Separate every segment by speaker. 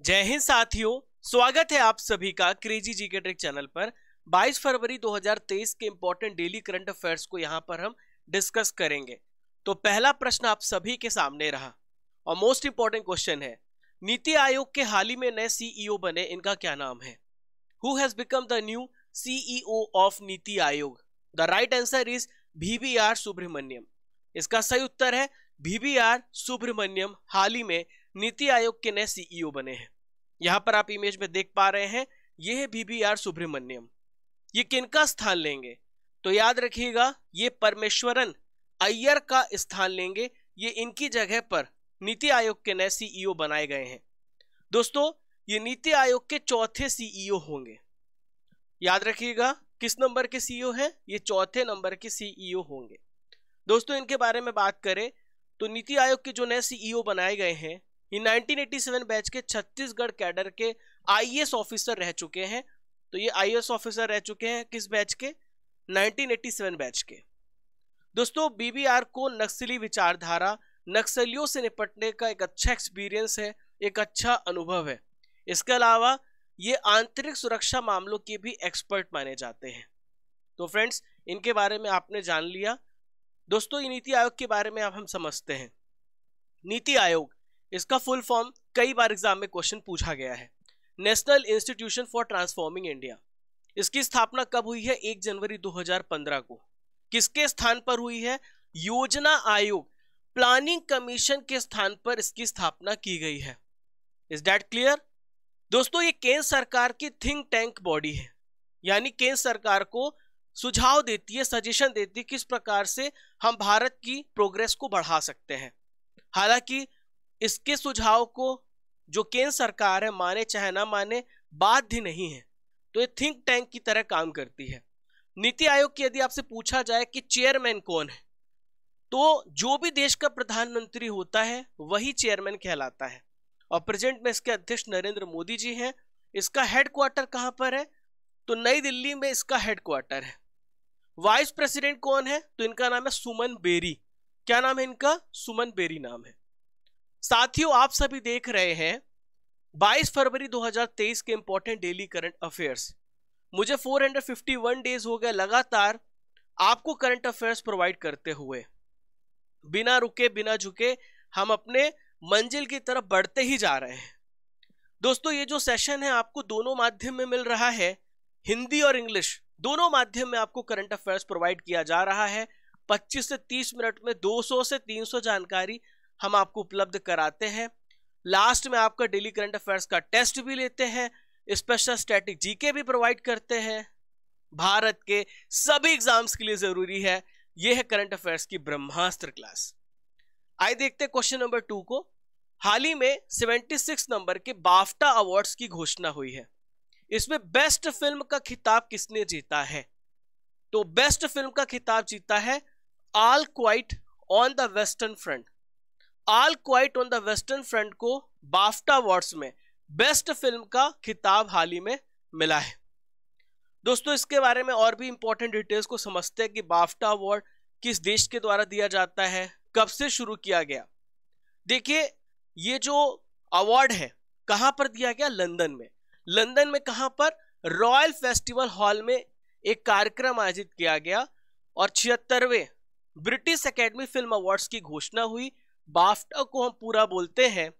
Speaker 1: जय हिंद साथियों, स्वागत है आप सभी का क्रेजी जीके ट्रिक चैनल पर। 22 फरवरी 2023 के इंपॉर्टेंट डेली करंट अफेयर्स को यहां पर हम डिस्कस करेंगे। तो पहला प्रश्न आप सभी के सामने रहा और मोस्ट इंपॉर्टेंट क्वेश्चन है, नीति आयोग के हाल ही में नए सीईओ बने, इनका क्या नाम है? Who has become the new CEO of Niti Aayog? The right answer is VVR Subrahmanyam. इसका सही उत्तर है VVR सुब्रमण्यम हाल ही में नीति आयोग के नए सीईओ बने हैं। यहां पर आप इमेज में देख पा रहे हैं, यह है VVR सुब्रमण्यम। ये किनका स्थान लेंगे? तो याद रखिएगा, ये परमेश्वरन अय्यर का स्थान लेंगे। ये इनकी जगह पर नीति आयोग के नए सीईओ बनाए गए हैं। दोस्तों, ये नीति आयोग के चौथे सीईओ होंगे। याद रखिएगा, किस नंबर के सीईओ हैं? ये चौथे नंबर के सीईओ होंगे। दोस्तों, इनके बारे में बात करें तो नीति आयोग के जो नए सीईओ बनाए गए हैं, ये 1987 बैच के छत्तीसगढ़ कैडर के आईएएस ऑफिसर रह चुके हैं। तो ये आईएएस ऑफिसर रह चुके हैं किस बैच के? 1987 बैच के। दोस्तों, BBR को नक्सली विचारधारा, नक्सलियों से निपटने का एक अच्छा एक्सपीरियंस है, एक अच्छा अनुभव है। इसके अलावा ये आंतरिक सुरक्षा मामलों के भी एक्सपर्ट माने जाते हैं। तो फ्रेंड्स, इनके बारे में आपने जान लिया। दोस्तों, ये नीति आयोग के बारे में अब हम समझते हैं। नीति आयोग, इसका फुल फॉर्म कई बार एग्जाम में क्वेश्चन पूछा गया है। National institution for transforming India. इसकी स्थापना कब हुई है? 1 जनवरी 2015 को। किसके स्थान पर हुई है? योजना आयोग, प्लानिंग कमीशन के स्थान पर इसकी स्थापना की गई है। Is that clear? दोस्तों, ये केंद्र सरकार की थिंक टैंक बॉडी है, यानी केंद्र सरकार को सुझाव देती है, सजेशन देती है किस प्रकार से हम भारत की प्रोग्रेस को बढ़ा सकते हैं। हालांकि इसके सुझाव को जो केंद्र सरकार है, माने चाहे ना माने, बाध्य नहीं है। तो ये थिंक टैंक की तरह काम करती है। नीति आयोग की यदि आपसे पूछा जाए कि चेयरमैन कौन है, तो जो भी देश का प्रधानमंत्री होता है वही चेयरमैन कहलाता है। और प्रेजेंट में इसके अध्यक्ष नरेंद्र मोदी जी हैं। इसका हेडक्वार्टर कहां पर है? तो नई दिल्ली में इसका हेडक्वार्टर है। वाइस प्रेसिडेंट कौन है? तो इनका नाम है सुमन बेरी। क्या नाम है इनका? सुमन बेरी नाम है। साथियों, आप सभी देख रहे हैं 22 फरवरी 2023 के इंपॉर्टेंट डेली करंट अफेयर्स। मुझे 451 डेज हो गए लगातार आपको करंट अफेयर्स प्रोवाइड करते हुए। बिना रुके, बिना झुके हम अपने मंजिल की तरफ बढ़ते ही जा रहे हैं। दोस्तों, ये जो सेशन है आपको दोनों माध्यम में मिल रहा है, हिंदी और इंग्लिश दोनों माध्यम में आपको करंट अफेयर्स प्रोवाइड किया जा रहा है। 25 से 30 मिनट में 200 से 300 जानकारी हम आपको उपलब्ध कराते हैं। लास्ट में आपका डेली करंट अफेयर्स का टेस्ट भी लेते हैं, स्पेशल स्टैटिक जीके भी प्रोवाइड करते हैं। भारत के सभी एग्जाम्स के लिए जरूरी है। यह है करंट अफेयर्स की ब्रह्मास्त्र क्लास। आइए देखते हैं क्वेश्चन नंबर 2 को। हाल ही में 76 नंबर के बाफ्टा अवार्ड्स की घोषणा हुई है। इसमें बेस्ट फिल्म का खिताब किसने जीता है? तो बेस्ट फिल्म का खिताब जीता है all quite on the western front. All quite on the western front को बाफ्टा अवार्ड्स में बेस्ट फिल्म का खिताब हाल ही में मिला है। दोस्तों, इसके बारे में और भी इंपॉर्टेंट डिटेल्स को समझते हैं कि बाफ्टा अवार्ड किस देश के द्वारा दिया जाता है, कब से शुरू किया गया। देखिए, ये जो अवार्ड है कहां पर दिया गया? लंदन में। लंदन में कहां पर? रॉयल फेस्टिवल हॉल में एक कार्यक्रम आयोजित किया गया और 76वें ब्रिटिश एकेडमी फिल्म अवार्ड्स की घोषणा हुई। बाफ्टा को हम पूरा बोलते हैं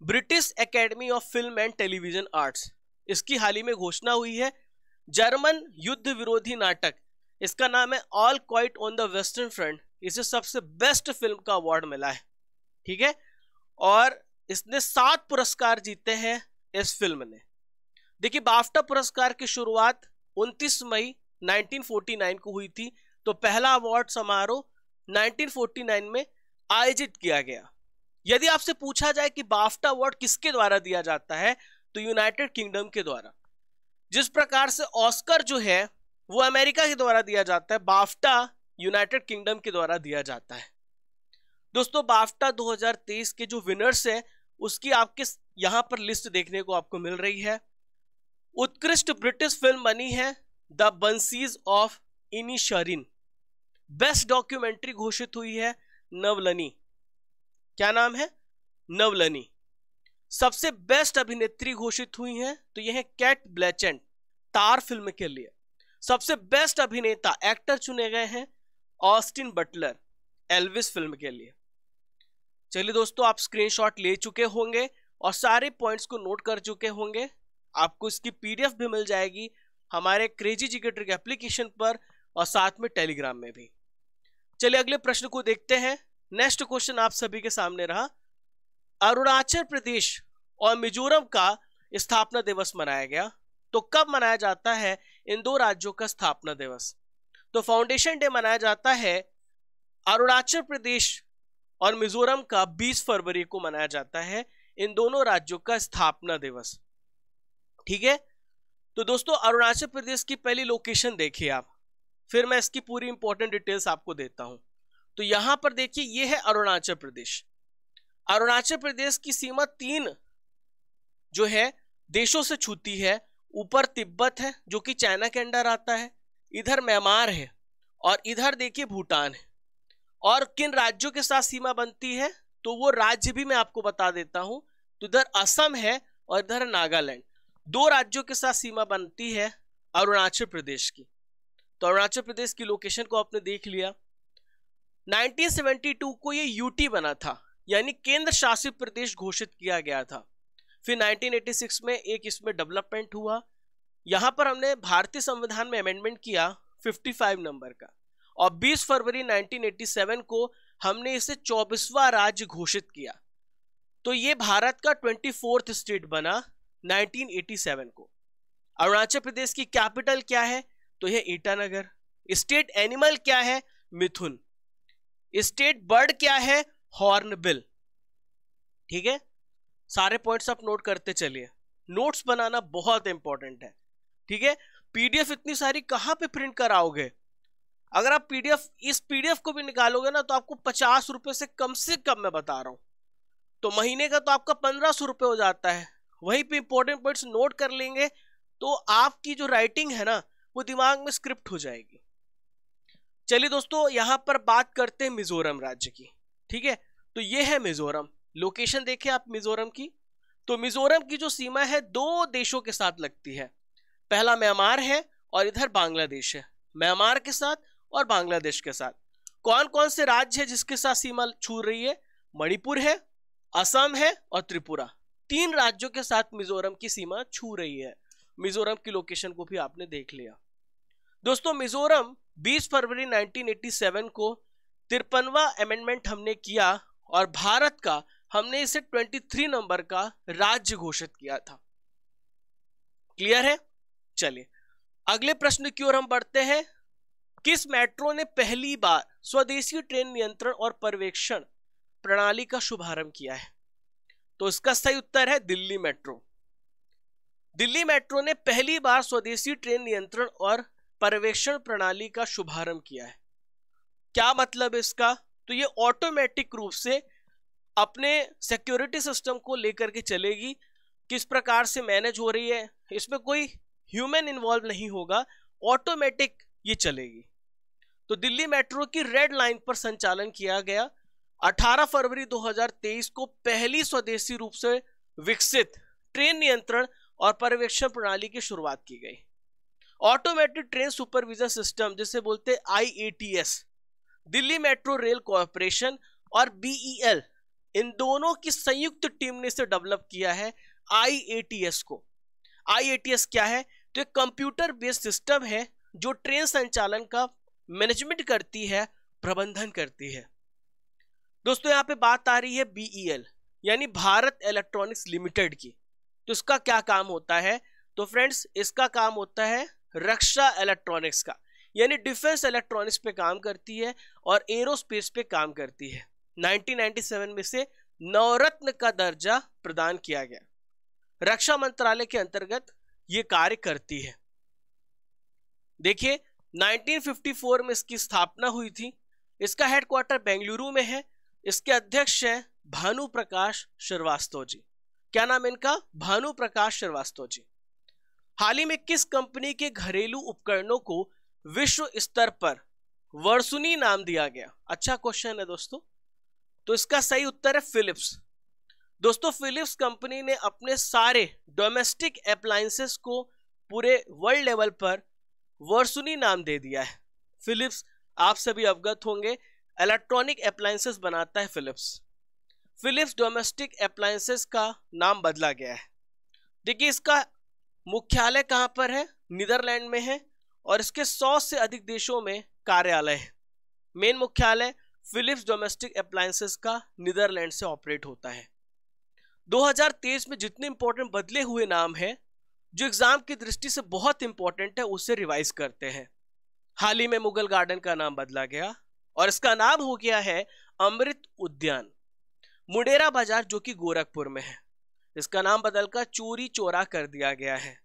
Speaker 1: British academy of film and television arts. इसकी हाल ही में घोषणा हुई है। जर्मन युद्ध विरोधी नाटक, इसका नाम है all quite on the western front. इसे सबसे बेस्ट फिल्म का अवार्ड मिला है, ठीक है। और इसने 7 पुरस्कार जीते हैं इस फिल्म ने। देखिए, बाफ्टा पुरस्कार की शुरुआत 29 मई 1949 को हुई थी। तो पहला अवार्ड समारोह 1949 में आयोजित किया गया। यदि आपसे पूछा जाए कि बाफ्टा अवार्ड किसके द्वारा दिया जाता है, तो यूनाइटेड किंगडम के द्वारा। जिस प्रकार से ऑस्कर जो है वो अमेरिका के द्वारा दिया जाता है, बाफ्टा यूनाइटेड किंगडम के द्वारा दिया जाता है। दोस्तों, बाफ्टा 2023 के जो विनर्स हैं उसकी आपके यहां पर लिस्ट देखने को आपको मिल रही है। उत्कृष्ट ब्रिटिश फिल्म बनी है द बंसीज ऑफ इनिशरिन। बेस्ट डॉक्यूमेंट्री घोषित हुई है नवलनी। क्या नाम है? नवलनी। सबसे बेस्ट अभिनेत्री घोषित हुई हैं तो यह है कैट ब्लैचेट तार फिल्म के लिए। सबसे बेस्ट अभिनेता एक्टर चुने गए हैं ऑस्टिन बटलर एल्विस फिल्म के लिए। चलिए दोस्तों, आप स्क्रीनशॉट ले चुके होंगे और सारे पॉइंट्स को नोट कर चुके होंगे। आपको इसकी पीडीएफ भी मिल जाएगी हमारे क्रेजी जीके ट्रिक एप्लीकेशन पर और साथ में टेलीग्राम में भी। चलिए अगले प्रश्न को देखते हैं। नेक्स्ट क्वेश्चन आप सभी के सामने रहा। अरुणाचल प्रदेश और मिजोरम का स्थापना दिवस मनाया गया, तो कब मनाया जाता है इन दो राज्यों का स्थापना दिवस? तो फाउंडेशन डे मनाया जाता है अरुणाचल प्रदेश और मिजोरम का 20 फरवरी को मनाया जाता है इन दोनों राज्यों का स्थापना दिवस। ठीक है, तो दोस्तों अरुणाचल प्रदेश की पहली लोकेशन देखिए आप, फिर मैं इसकी पूरी इंपॉर्टेंट डिटेल्स आपको देता हूं। तो यहां पर देखिए, ये है अरुणाचल प्रदेश। अरुणाचल प्रदेश की सीमा 3 जो है देशों से छूती है। ऊपर तिब्बत है जो कि चाइना के अंडर आता है, इधर म्यांमार है और इधर देखिए भूटान है। और किन राज्यों के साथ सीमा बनती है तो वो राज्य भी मैं आपको बता देता हूं। तो इधर असम है और इधर नागालैंड, 2 राज्यों के साथ सीमा बनती है अरुणाचल प्रदेश की। तो अरुणाचल प्रदेश की लोकेशन को आपने देख लिया। 1972 को ये यूटी बना था, यानी केंद्र शासित प्रदेश घोषित किया गया था। फिर 1986 में एक इसमें डेवलपमेंट हुआ। यहां पर हमने भारतीय संविधान में अमेंडमेंट किया 55 नंबर का, और 20 फरवरी 1987 को हमने इसे 24वां राज्य घोषित किया। तो ये भारत का 24th स्टेट बना 1987 को। अरुणाचल प्रदेश की कैपिटल क्या है तो यह ईटानगर। स्टेट एनिमल क्या है? मिथुन। स्टेट बर्ड क्या है? हॉर्नबिल। ठीक है, सारे पॉइंट्स आप नोट करते चलिए। नोट्स बनाना बहुत इंपॉर्टेंट है। ठीक है, पीडीएफ इतनी सारी कहां पे प्रिंट कराओगे? अगर आप इस पीडीएफ को भी निकालोगे ना तो आपको 50 रुपए से कम मैं बता रहा हूं, तो महीने का तो आपका 1500 रुपए हो जाता है। वहीं पे इंपॉर्टेंट पॉइंट्स नोट कर लेंगे तो आपकी जो राइटिंग है ना वो दिमाग में स्क्रिप्ट हो जाएगी। चलिए दोस्तों, यहां पर बात करते हैं मिजोरम राज्य की। ठीक है, तो ये है मिजोरम। लोकेशन देखिए आप मिजोरम की। तो मिजोरम की जो सीमा है 2 देशों के साथ लगती है। पहला म्यांमार है और इधर बांग्लादेश है। म्यांमार के साथ और बांग्लादेश के साथ। कौन कौन से राज्य है जिसके साथ सीमा छू रही है? मणिपुर है, असम है और त्रिपुरा। 3 राज्यों के साथ मिजोरम की सीमा छू रही है। मिजोरम की लोकेशन को भी आपने देख लिया। दोस्तों मिजोरम 20 फरवरी 1987 को 53वां अमेंडमेंट हमने किया और भारत का हमने इसे 23 नंबर का राज्य घोषित किया था। क्लियर है? चलिए अगले प्रश्न की ओर हम बढ़ते हैं। किस मेट्रो ने पहली बार स्वदेशी ट्रेन नियंत्रण और पर्यवेक्षण प्रणाली का शुभारंभ किया है? तो इसका सही उत्तर है दिल्ली मेट्रो। दिल्ली मेट्रो ने पहली बार स्वदेशी ट्रेन नियंत्रण और पर्यवेक्षण प्रणाली का शुभारंभ किया है। क्या मतलब है इसका? तो ये ऑटोमेटिक रूप से अपने सिक्योरिटी सिस्टम को लेकर के चलेगी, किस प्रकार से मैनेज हो रही है, इसमें कोई ह्यूमन इन्वॉल्व नहीं होगा, ऑटोमेटिक ये चलेगी। तो दिल्ली मेट्रो की रेड लाइन पर संचालन किया गया। 18 फरवरी 2023 को पहली स्वदेशी रूप से विकसित ट्रेन नियंत्रण और पर्यवेक्षण प्रणाली की शुरुआत की गई। ऑटोमेटेड ट्रेन सुपरविजन सिस्टम जिसे बोलते IATS, Delhi metro rail corporation और BEL, इन दोनों की संयुक्त टीम ने इसे डेवलप किया है IATS को। IATS क्या है? तो एक कंप्यूटर बेस्ड सिस्टम है जो ट्रेन संचालन का मैनेजमेंट करती है, प्रबंधन करती है। दोस्तों यहाँ पे बात आ रही है BEL यानी भारत इलेक्ट्रॉनिक्स लिमिटेड की। तो इसका क्या काम होता है? तो फ्रेंड्स इसका काम होता है रक्षा इलेक्ट्रॉनिक्स का, यानी डिफेंस इलेक्ट्रॉनिक्स पे काम करती है और एरोस्पेस पे काम करती है। 1997 में से नवरत्न का दर्जा प्रदान किया गया। रक्षा मंत्रालय के अंतर्गत ये कार्य करती है। देखिए 1954 में इसकी स्थापना हुई थी। इसका हेडक्वार्टर बेंगलुरु में है। इसके अध्यक्ष है भानु प्रकाश श्रीवास्तव जी। क्या नाम इनका? भानु प्रकाश श्रीवास्तव जी। हाल ही में किस कंपनी के घरेलू उपकरणों को विश्व स्तर पर वर्षुनी नाम दिया गया? अच्छा क्वेश्चन है दोस्तों। तो इसका सही उत्तर है फिलिप्स। दोस्तों फिलिप्स कंपनी ने अपने सारे डोमेस्टिक अप्लायंसेस को पूरे वर्ल्ड लेवल पर वर्सुनी नाम दे दिया है। फिलिप्स आप सभी अवगत होंगे इलेक्ट्रॉनिक अप्लायंसेस बनाता है फिलिप्स। फिलिप्स डोमेस्टिक अप्लायंसेस का नाम बदला गया है। देखिए इसका मुख्यालय कहां पर है, नीदरलैंड में है और इसके 100 से अधिक देशों में कार्यालय है। मेन मुख्यालय फिलिप्स डोमेस्टिक अप्लायंसेस का नीदरलैंड से ऑपरेट होता है। 2023 में जितने इंपॉर्टेंट बदले हुए नाम है जो एग्जाम की दृष्टि से बहुत इंपॉर्टेंट है उसे रिवाइज करते हैं। हाल ही में मुगल गार्डन का नाम बदला गया और इसका नाम हो गया है अमृत उद्यान। मुडेरा बाजार जो कि गोरखपुर में है, इसका नाम बदलकर चोरी चौरा कर दिया गया है।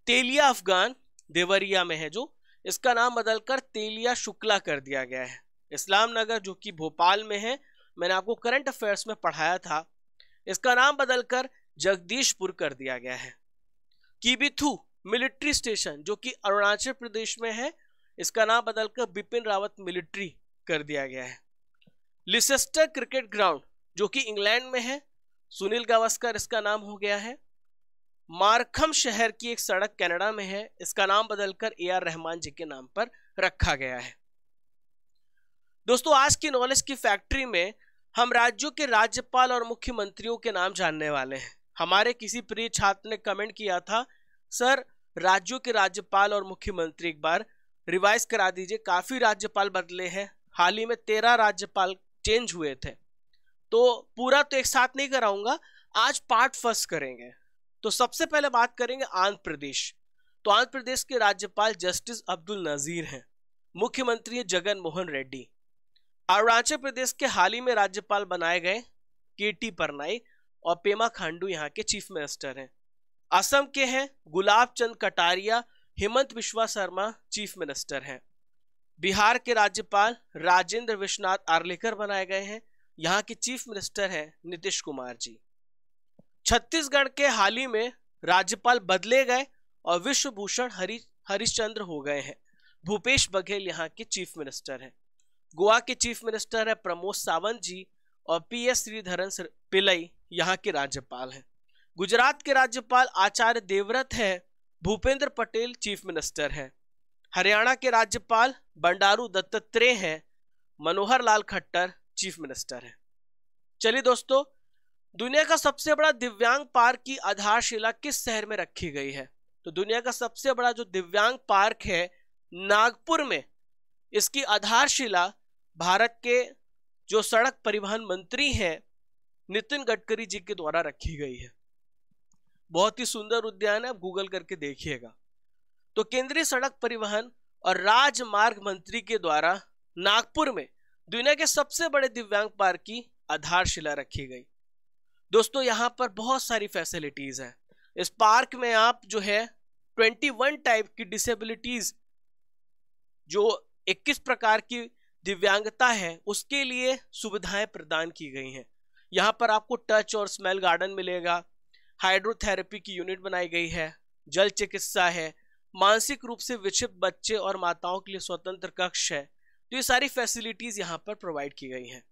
Speaker 1: तेलिया अफगान देवरिया में है जो, इसका नाम बदलकर तेलिया शुक्ला कर दिया गया है। इस्लाम नगर जो कि भोपाल में है, मैंने आपको करंट अफेयर्स में पढ़ाया था, इसका नाम बदलकर जगदीशपुर कर दिया गया है। किबिथु मिलिट्री स्टेशन जो कि अरुणाचल प्रदेश में है, इसका नाम बदलकर बिपिन रावत मिलिट्री कर दिया गया है। लिसेस्टर क्रिकेट ग्राउंड जो कि इंग्लैंड में है, सुनील गावस्कर इसका नाम हो गया है। मार्खम शहर की एक सड़क कनाडा में है, इसका नाम बदलकर AR रहमान जी के नाम पर रखा गया है। दोस्तों आज की नॉलेज की फैक्ट्री में हम राज्यों के राज्यपाल और मुख्यमंत्रियों के नाम जानने वाले हैं। हमारे किसी प्रिय छात्र ने कमेंट किया था, सर राज्यों के राज्यपाल और मुख्यमंत्री एक बार रिवाइज करा दीजिए, काफी राज्यपाल बदले हैं, हाल ही में 13 राज्यपाल चेंज हुए थे। तो पूरा तो एक साथ नहीं कराऊंगा, आज पार्ट फर्स्ट करेंगे। तो सबसे पहले बात करेंगे आंध्र प्रदेश। तो आंध्र प्रदेश के राज्यपाल जस्टिस अब्दुल नजीर हैं, मुख्यमंत्री जगन मोहन रेड्डी। अरुणाचल प्रदेश के हाल ही में राज्यपाल बनाए गए KT परनाई और पेमा खांडू यहाँ के चीफ मिनिस्टर हैं। असम के हैं गुलाब चंद कटारिया, हेमंत बिश्वा शर्मा चीफ मिनिस्टर हैं। बिहार के राज्यपाल राजेंद्र विश्वनाथ आर्लेकर बनाए गए हैं, यहाँ के चीफ मिनिस्टर हैं नीतीश कुमार जी। छत्तीसगढ़ के हाल ही में राज्यपाल बदले गए और विश्वभूषण हरिश्चंद्र हो गए हैं। भूपेश बघेल यहाँ के चीफ मिनिस्टर हैं। गोवा के चीफ मिनिस्टर है प्रमोद सावंत जी और PS श्रीधरन पिल्लई यहाँ के राज्यपाल हैं। गुजरात के राज्यपाल आचार्य देवव्रत है, भूपेंद्र पटेल चीफ मिनिस्टर हैं। हरियाणा के राज्यपाल बंडारू दत्तात्रेय हैं, मनोहर लाल खट्टर चीफ मिनिस्टर हैं। चलिए दोस्तों, दुनिया का सबसे बड़ा दिव्यांग पार्क की आधारशिला किस शहर में रखी गई है? तो दुनिया का सबसे बड़ा जो दिव्यांग पार्क है नागपुर में, इसकी आधारशिला भारत के जो सड़क परिवहन मंत्री हैं नितिन गडकरी जी के द्वारा रखी गई है। बहुत ही सुंदर उद्यान है, आप गूगल करके देखिएगा। तो केंद्रीय सड़क परिवहन और राजमार्ग मंत्री के द्वारा नागपुर में दुनिया के सबसे बड़े दिव्यांग पार्क की आधारशिला रखी गई। दोस्तों यहाँ पर बहुत सारी फैसिलिटीज है। इस पार्क में आप जो है 21 टाइप की डिसेबिलिटीज, जो 21 प्रकार की दिव्यांगता है उसके लिए सुविधाएं प्रदान की गई हैं। यहाँ पर आपको टच और स्मेल गार्डन मिलेगा, हाइड्रोथेरेपी की यूनिट बनाई गई है, जल चिकित्सा है, मानसिक रूप से विक्षिप्त बच्चे और माताओं के लिए स्वतंत्र कक्ष है। तो ये सारी फैसिलिटीज यहाँ पर प्रोवाइड की गई हैं।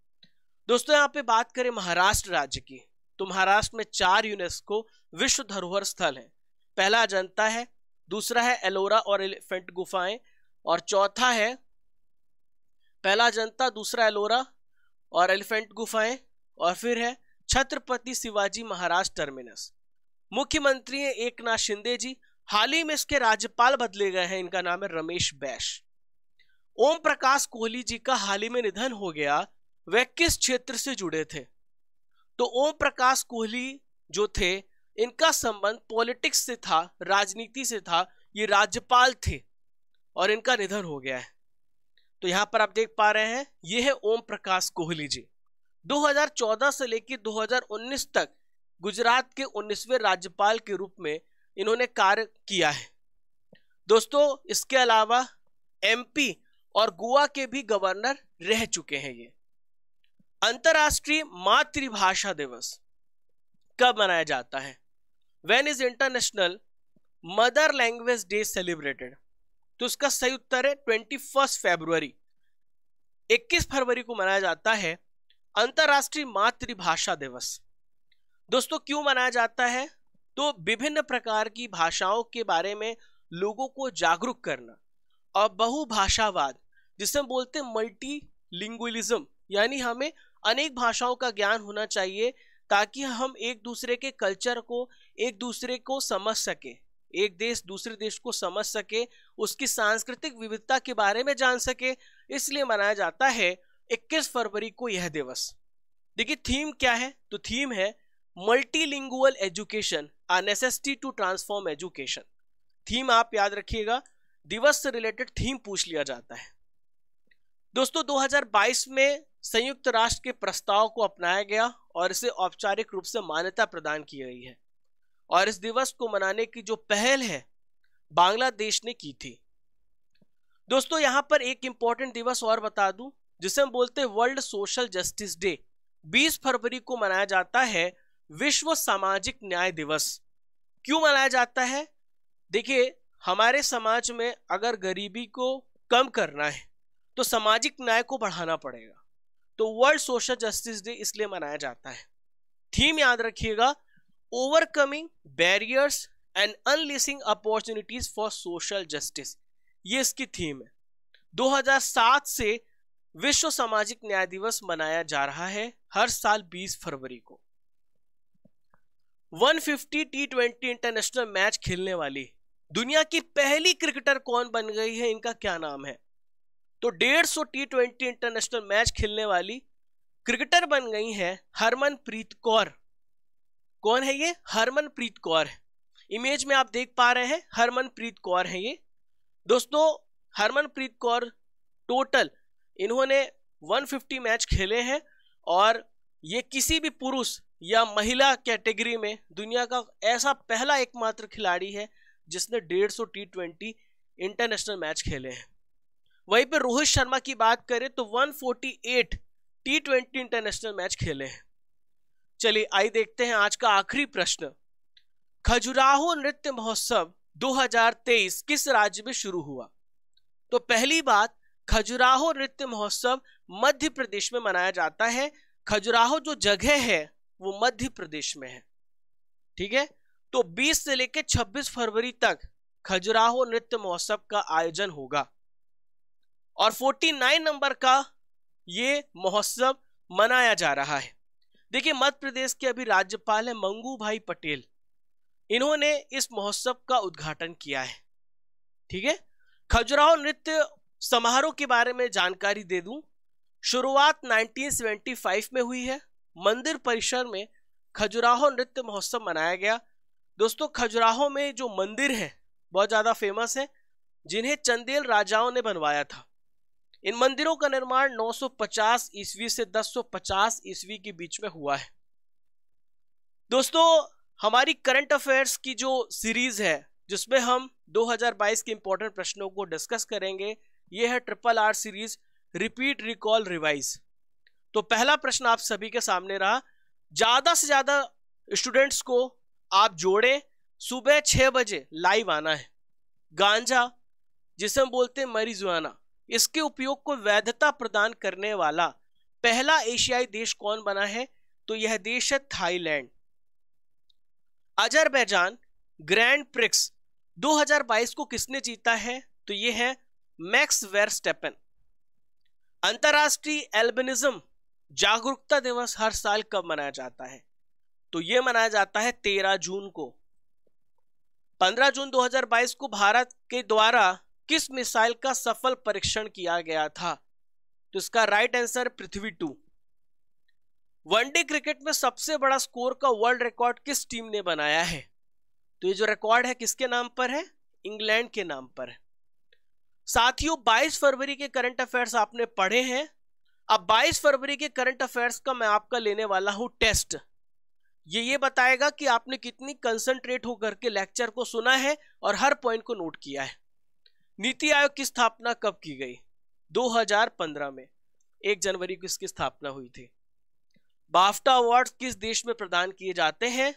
Speaker 1: दोस्तों यहाँ पे बात करें महाराष्ट्र राज्य की, तो महाराष्ट्र में 4 यूनेस्को विश्व धरोहर स्थल है। पहला अजंता है, दूसरा है एलोरा और एलिफेंट गुफाएं, और चौथा है पहला अजंता, दूसरा एलोरा और एलिफेंट गुफाएं, और फिर है छत्रपति शिवाजी महाराज टर्मिनस। मुख्यमंत्री है एकनाथ शिंदे जी, हाल ही में इसके राज्यपाल बदले गए हैं, इनका नाम है रमेश बैस। ओम प्रकाश कोहली जी का हाल ही में निधन हो गया, वह किस क्षेत्र से जुड़े थे? तो ओम प्रकाश कोहली जो थे इनका संबंध पॉलिटिक्स से था, राजनीति से था, ये राज्यपाल थे और इनका निधन हो गया है। तो यहां पर आप देख पा रहे हैं ये है ओम प्रकाश कोहली जी। 2014 से लेकर 2019 तक गुजरात के 19वें राज्यपाल के रूप में इन्होंने कार्य किया है। दोस्तों इसके अलावा MP और गोवा के भी गवर्नर रह चुके हैं। ये अंतरराष्ट्रीय मातृभाषा दिवस कब मनाया जाता है? When is international mother language day celebrated? तो इसका सही उत्तर है 21 फरवरी। 21 फरवरी को मनाया जाता है अंतरराष्ट्रीय मातृभाषा दिवस। दोस्तों क्यों मनाया जाता है? तो विभिन्न प्रकार की भाषाओं के बारे में लोगों को जागरूक करना और बहुभाषावाद, जिसे हम बोलते हैं मल्टीलिंगुअलिज्म, यानी हमें अनेक भाषाओं का ज्ञान होना चाहिए ताकि हम एक दूसरे के कल्चर को, एक दूसरे को समझ सके, एक देश दूसरे देश को समझ सके, उसकी सांस्कृतिक विविधता के बारे में जान सके। इसलिए मनाया जाता है 21 फरवरी को यह दिवस। देखिए थीम क्या है? तो थीम है multilingual education, a necessity to transform education. Theme आप याद रखिएगा, दिवस से रिलेटेड थीम पूछ लिया जाता है। दोस्तों 2022 में संयुक्त राष्ट्र के प्रस्ताव को अपनाया गया और इसे औपचारिक रूप से मान्यता प्रदान की गई है। और इस दिवस को मनाने की जो पहल है बांग्लादेश ने की थी। दोस्तों यहां पर एक इंपॉर्टेंट दिवस और बता दूं, जिसे हम बोलते हैं वर्ल्ड सोशल जस्टिस डे। 20 फरवरी को मनाया जाता है विश्व सामाजिक न्याय दिवस। क्यों मनाया जाता है? देखिए हमारे समाज में अगर गरीबी को कम करना है तो सामाजिक न्याय को बढ़ाना पड़ेगा, तो वर्ल्ड सोशल जस्टिस डे इसलिए मनाया जाता है। थीम याद रखिएगा, overcoming barriers and unleashing opportunities for social justice, ये इसकी थीम है। 2007 से विश्व सामाजिक न्याय दिवस मनाया जा रहा है हर साल 20 फरवरी को। 150 T20 इंटरनेशनल मैच खेलने वाली दुनिया की पहली क्रिकेटर कौन बन गई है, इनका क्या नाम है? तो 150 T20 इंटरनेशनल मैच खेलने वाली क्रिकेटर बन गई है हरमनप्रीत कौर। कौन है ये? हरमनप्रीत कौर है। इमेज में आप देख पा रहे हैं, हरमनप्रीत कौर है ये। दोस्तों हरमनप्रीत कौर टोटल इन्होंने 150 मैच खेले हैं और ये किसी भी पुरुष या महिला कैटेगरी में दुनिया का ऐसा पहला एकमात्र खिलाड़ी है जिसने 150 T20 इंटरनेशनल मैच खेले हैं। वहीं पे रोहित शर्मा की बात करें तो 148 T20 इंटरनेशनल मैच खेले हैं। चलिए आइए देखते हैं आज का आखिरी प्रश्न। खजुराहो नृत्य महोत्सव 2023 किस राज्य में शुरू हुआ? तो पहली बात, खजुराहो नृत्य महोत्सव मध्य प्रदेश में मनाया जाता है। खजुराहो जो जगह है वो मध्य प्रदेश में है, ठीक है। तो 20 से लेकर 26 फरवरी तक खजुराहो नृत्य महोत्सव का आयोजन होगा और 49 नंबर का ये महोत्सव मनाया जा रहा है। देखिए मध्य प्रदेश के अभी राज्यपाल है मंगू भाई पटेल, इन्होंने इस महोत्सव का उद्घाटन किया है, ठीक है। खजुराहो नृत्य समारोह के बारे में जानकारी दे दूं, शुरुआत 1975 में हुई है। मंदिर परिसर में खजुराहो नृत्य महोत्सव मनाया गया। दोस्तों खजुराहो में जो मंदिर है बहुत ज्यादा फेमस है, जिन्हें चंदेल राजाओं ने बनवाया था। इन मंदिरों का निर्माण 950 ईस्वी से 1050 ईस्वी के बीच में हुआ है। दोस्तों हमारी करंट अफेयर्स की जो सीरीज है जिसमें हम 2022 के इंपॉर्टेंट प्रश्नों को डिस्कस करेंगे, ये है RRR series repeat recall revise. तो पहला प्रश्न आप सभी के सामने रहा, ज्यादा से ज्यादा स्टूडेंट्स को आप जोड़े, सुबह 6 बजे लाइव आना है। गांजा जिसे हम बोलते हैं marijuana, इसके उपयोग को वैधता प्रदान करने वाला पहला एशियाई देश कौन बना है? तो यह देश है थाईलैंड। अजरबैजान ग्रैंड प्रिक्स 2022 को किसने जीता है? तो यह है मैक्स वर्स्टेपेन। अंतरराष्ट्रीय एल्बिनिज्म जागरूकता दिवस हर साल कब मनाया जाता है? तो यह मनाया जाता है 13 जून को। 15 जून 2022 को भारत के द्वारा किस मिसाइल का सफल परीक्षण किया गया था? तो इसका राइट आंसर पृथ्वी 2। वनडे क्रिकेट में सबसे बड़ा स्कोर का वर्ल्ड रिकॉर्ड किस टीम ने बनाया है? तो ये जो रिकॉर्ड है किसके नाम पर है? इंग्लैंड के नाम पर है। साथियों 22 फरवरी के करंट अफेयर्स आपने पढ़े हैं। अब 22 फरवरी के करंट अफेयर्स का मैं आपका लेने वाला हूं टेस्ट। ये बताएगा कि आपने कितनी कंसंट्रेट होकर के लेक्चर को सुना है और हर पॉइंट को नोट किया है। नीति आयोग की स्थापना कब की गई? 2015 में 1 जनवरी को इसकी स्थापना हुई थी। बाफ्टा अवार्ड किस देश में प्रदान किए जाते हैं?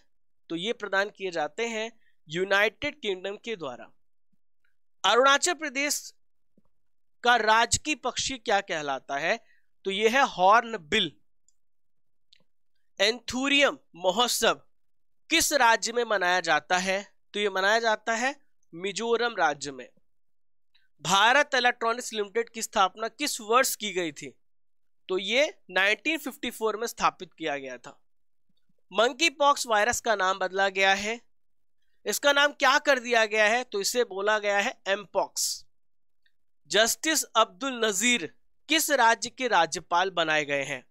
Speaker 1: तो ये प्रदान किए जाते हैं यूनाइटेड किंगडम के द्वारा। अरुणाचल प्रदेश का राजकीय पक्षी क्या कहलाता है? तो यह है हॉर्न बिल। एंथूरियम महोत्सव किस राज्य में मनाया जाता है? तो ये मनाया जाता है मिजोरम राज्य में। भारत इलेक्ट्रॉनिक्स लिमिटेड की स्थापना किस वर्ष की गई थी? तो ये 1954 में स्थापित किया गया था। मंकी पॉक्स वायरस का नाम बदला गया है। इसका नाम क्या कर दिया गया है? तो इसे बोला गया है एमपॉक्स। जस्टिस अब्दुल नजीर किस राज्य के राज्यपाल बनाए गए हैं?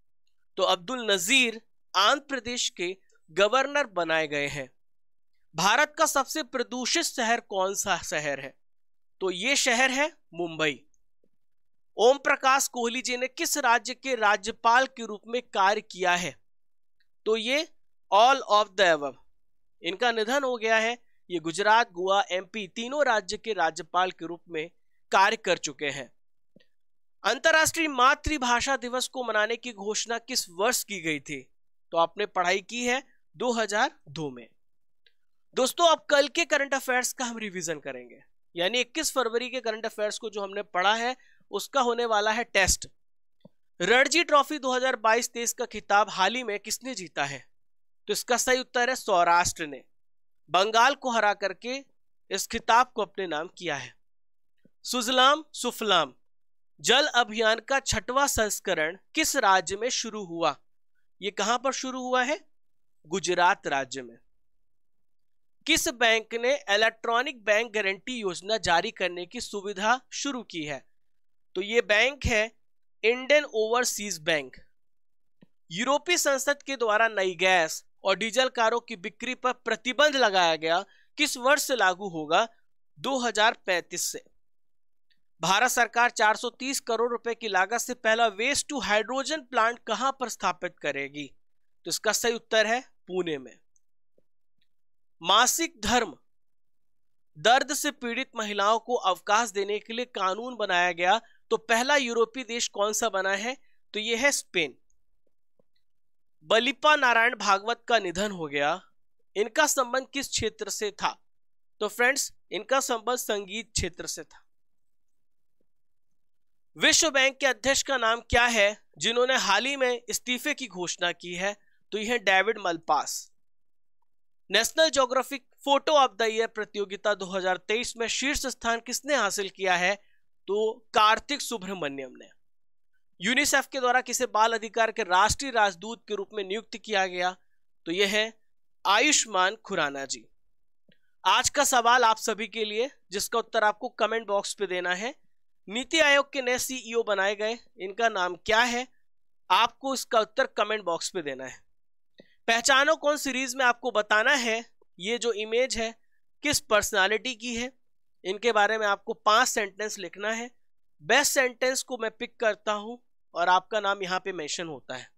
Speaker 1: तो अब्दुल नजीर आंध्र प्रदेश के गवर्नर बनाए गए हैं। भारत का सबसे प्रदूषित शहर कौन सा शहर है? तो ये शहर है मुंबई। ओम प्रकाश कोहली जी ने किस राज्य के राज्यपाल के रूप में कार्य किया है? तो ये ऑल ऑफ द अबव। इनका निधन हो गया है। ये गुजरात, गोवा, एमपी तीनों राज्य के राज्यपाल के रूप में कार्य कर चुके हैं। अंतरराष्ट्रीय मातृभाषा दिवस को मनाने की घोषणा किस वर्ष की गई थी? तो आपने पढ़ाई की है 2002 में। दोस्तों, अब कल के करंट अफेयर्स का हम रिवीजन करेंगे, यानी 21 फरवरी के करंट अफेयर्स को जो हमने पढ़ा है उसका होने वाला है टेस्ट। रणजी ट्रॉफी 2022-23 का खिताब हाल ही में किसने जीता है? तो इसका सही उत्तर है सौराष्ट्र ने। बंगाल को हरा करके इस खिताब को अपने नाम किया है। सुजलाम सुफलाम जल अभियान का 6वां संस्करण किस राज्य में शुरू हुआ? ये कहां पर शुरू हुआ है? गुजरात राज्य में। किस बैंक ने इलेक्ट्रॉनिक बैंक गारंटी योजना जारी करने की सुविधा शुरू की है? तो ये बैंक है इंडियन ओवरसीज बैंक। यूरोपीय संसद के द्वारा नई गैस और डीजल कारों की बिक्री पर प्रतिबंध लगाया गया, किस वर्ष से लागू होगा? 2035 से। भारत सरकार 430 करोड़ रुपए की लागत से पहला वेस्ट टू हाइड्रोजन प्लांट कहां पर स्थापित करेगी? तो इसका सही उत्तर है पुणे में। मासिक धर्म दर्द से पीड़ित महिलाओं को अवकाश देने के लिए कानून बनाया गया, तो पहला यूरोपीय देश कौन सा बना है? तो यह है स्पेन। बलिपा नारायण भागवत का निधन हो गया। इनका संबंध किस क्षेत्र से था? तो फ्रेंड्स, इनका संबंध संगीत क्षेत्र से था। विश्व बैंक के अध्यक्ष का नाम क्या है जिन्होंने हाल ही में इस्तीफे की घोषणा की है? तो यह David Malpass. National geographic photo of the year प्रतियोगिता 2023 में शीर्ष स्थान किसने हासिल किया है? तो कार्तिक सुब्रमण्यम ने। यूनिसेफ के द्वारा किसे बाल अधिकार के राष्ट्रीय राजदूत के रूप में नियुक्त किया गया? तो यह है आयुष्मान खुराना जी। आज का सवाल आप सभी के लिए, जिसका उत्तर आपको कमेंट बॉक्स पे देना है। नीति आयोग के नए सीईओ बनाए गए, इनका नाम क्या है? आपको इसका उत्तर कमेंट बॉक्स पे देना है। पहचानो कौन सीरीज में आपको बताना है ये जो इमेज है किस पर्सनालिटी की है। इनके बारे में आपको 5 सेंटेंस लिखना है। बेस्ट सेंटेंस को मैं पिक करता हूं और आपका नाम यहां पे मेंशन होता है।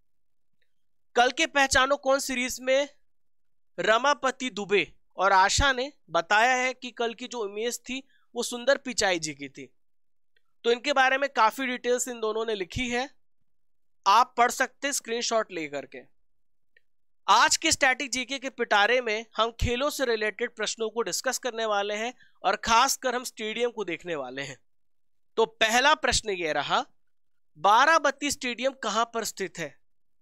Speaker 1: कल के पहचानो कौन सीरीज में रमापति दुबे और आशा ने बताया है कि कल की जो इमेज थी वो सुंदर पिचाई जी की थी। तो इनके बारे में काफी डिटेल्स इन दोनों ने लिखी है, आप पढ़ सकते हैं स्क्रीनशॉट लेकर के। आज के स्टैटिक जीके के पिटारे में हम खेलों से रिलेटेड प्रश्नों को डिस्कस करने वाले हैं और खासकर हम स्टेडियम को देखने वाले हैं। तो पहला प्रश्न ये रहा, बाराबती स्टेडियम कहां पर स्थित है?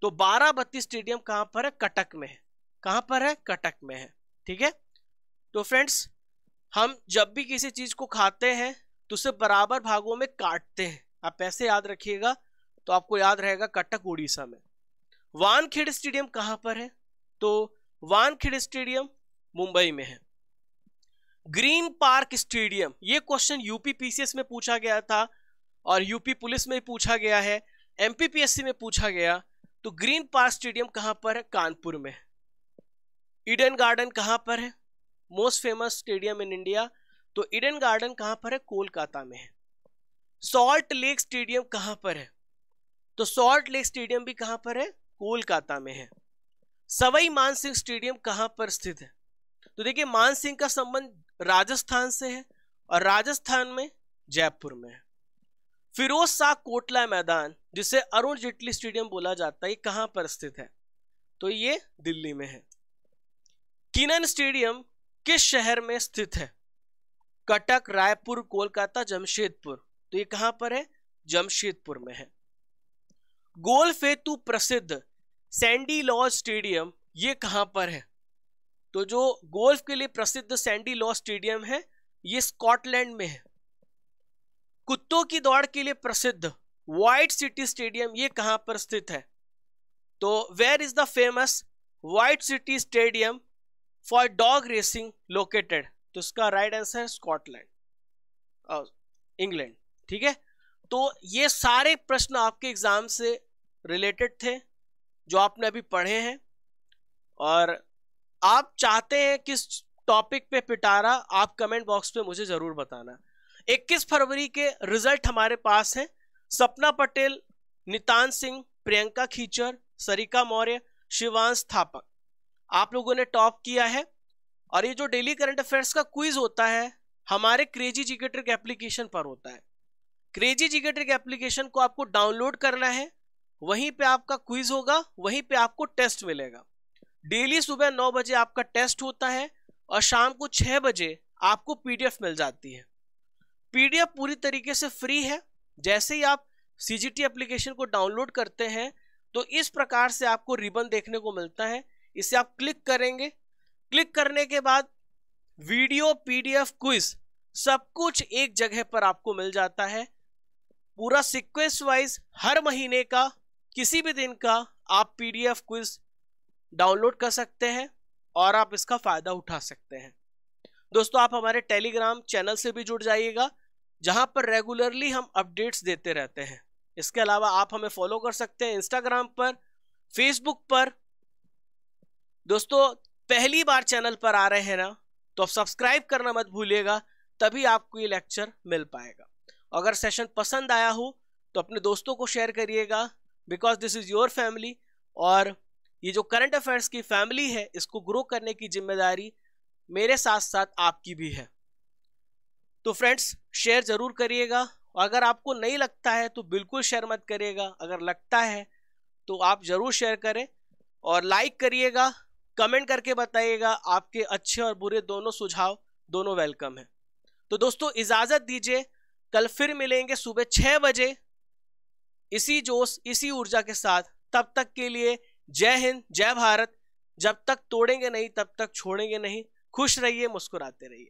Speaker 1: तो बाराबती स्टेडियम कहां पर है? कटक में है। कहां पर है? कटक में है। ठीक है। तो फ्रेंड्स, हम जब भी किसी चीज को खाते हैं तो उसे बराबर भागों में काटते हैं। आप ऐसे याद रखिएगा तो आपको याद रहेगा कटक उड़ीसा में। वानखेड़े स्टेडियम कहां पर है? तो वानखेड़े स्टेडियम मुंबई में है। ग्रीन पार्क स्टेडियम, ये क्वेश्चन यूपी पीसीएस में पूछा गया था और यूपी पुलिस में पूछा गया है, एमपीपीएससी में पूछा गया। तो ग्रीन पार्क स्टेडियम कहां पर है? कानपुर में। ईडन गार्डन कहां पर है? Most famous stadium in India. तो ईडन गार्डन कहां पर है? कोलकाता में है। सॉल्ट लेक स्टेडियम कहां पर है? तो सॉल्ट लेक स्टेडियम भी कहां पर है? कोलकाता में है। सवाई मानसिंह स्टेडियम कहां पर स्थित है? तो देखिए, मानसिंह का संबंध राजस्थान से है और राजस्थान में जयपुर में है। फिरोज शाह कोटला मैदान, जिसे अरुण जेटली स्टेडियम बोला जाता है, ये कहां पर स्थित है? तो ये दिल्ली में है। किनन स्टेडियम किस शहर में स्थित है? कटक, रायपुर, कोलकाता, जमशेदपुर। तो ये कहां पर है? जमशेदपुर में है। गोल्फ हेतु प्रसिद्ध सैंडी लॉज स्टेडियम ये कहां पर है? तो जो गोल्फ के लिए प्रसिद्ध सैंडी लॉ स्टेडियम है ये स्कॉटलैंड में है। कुत्तों की दौड़ के लिए प्रसिद्ध व्हाइट सिटी स्टेडियम ये कहां पर स्थित है? तो where is the famous White City stadium for dog racing located? तो इसका राइट आंसर है स्कॉटलैंड, इंग्लैंड। ठीक है, तो ये सारे प्रश्न आपके एग्जाम से रिलेटेड थे जो आपने अभी पढ़े हैं, और आप चाहते हैं किस टॉपिक पे पिटारा, आप कमेंट बॉक्स पे मुझे जरूर बताना। 21 फरवरी के रिजल्ट हमारे पास हैं। सपना पटेल, नितान सिंह, प्रियंका खीचर, सरिका मौर्य, शिवांश थापक, आप लोगों ने टॉप किया है। और ये जो डेली करंट अफेयर्स का क्विज होता है हमारे क्रेजी जीके ट्रिक एप्लीकेशन पर होता है। क्रेजी जीके ट्रिक एप्लीकेशन को आपको डाउनलोड करना है, वहीं पे आपका क्विज होगा, वहीं पे आपको टेस्ट मिलेगा। डेली सुबह 9 बजे आपका टेस्ट होता है और शाम को 6 बजे आपको पीडीएफ मिल जाती है। पीडीएफ पूरी तरीके से फ्री है। जैसे ही आप सीजीटी एप्लीकेशन को डाउनलोड करते हैं तो इस प्रकार से आपको रिबन देखने को मिलता है। इसे आप क्लिक करेंगे, क्लिक करने के बाद वीडियो, पीडीएफ, क्विज सब कुछ एक जगह पर आपको मिल जाता है। पूरा सीक्वेंस वाइज हर महीने का किसी भी दिन का आप पीडीएफ क्विज डाउनलोड कर सकते हैं और आप इसका फायदा उठा सकते हैं। दोस्तों, आप हमारे टेलीग्राम चैनल से भी जुड़ जाइएगा जहां पर रेगुलरली हम अपडेट्स देते रहते हैं। इसके अलावा आप हमें फॉलो कर सकते हैं इंस्टाग्राम पर, फेसबुक पर। दोस्तों, पहली बार चैनल पर आ रहे हैं ना, तो आप सब्सक्राइब करना मत भूलिएगा, तभी आपको ये लेक्चर मिल पाएगा। अगर सेशन पसंद आया हो तो अपने दोस्तों को शेयर करिएगा, because this is your family, और ये जो करंट अफेयर्स की फैमिली है इसको ग्रो करने की जिम्मेदारी मेरे साथ साथ आपकी भी है। तो फ्रेंड्स, शेयर जरूर करिएगा। अगर आपको नहीं लगता है तो बिल्कुल शेयर मत करिएगा, अगर लगता है तो आप जरूर शेयर करें और लाइक करिएगा। कमेंट करके बताइएगा, आपके अच्छे और बुरे दोनों सुझाव दोनों वेलकम है। तो दोस्तों, इजाजत दीजिए, कल फिर मिलेंगे सुबह 6 बजे इसी जोश, इसी ऊर्जा के साथ। तब तक के लिए जय हिंद, जय भारत। जब तक तोड़ेंगे नहीं तब तक छोड़ेंगे नहीं। खुश रहिए, मुस्कुराते रहिए।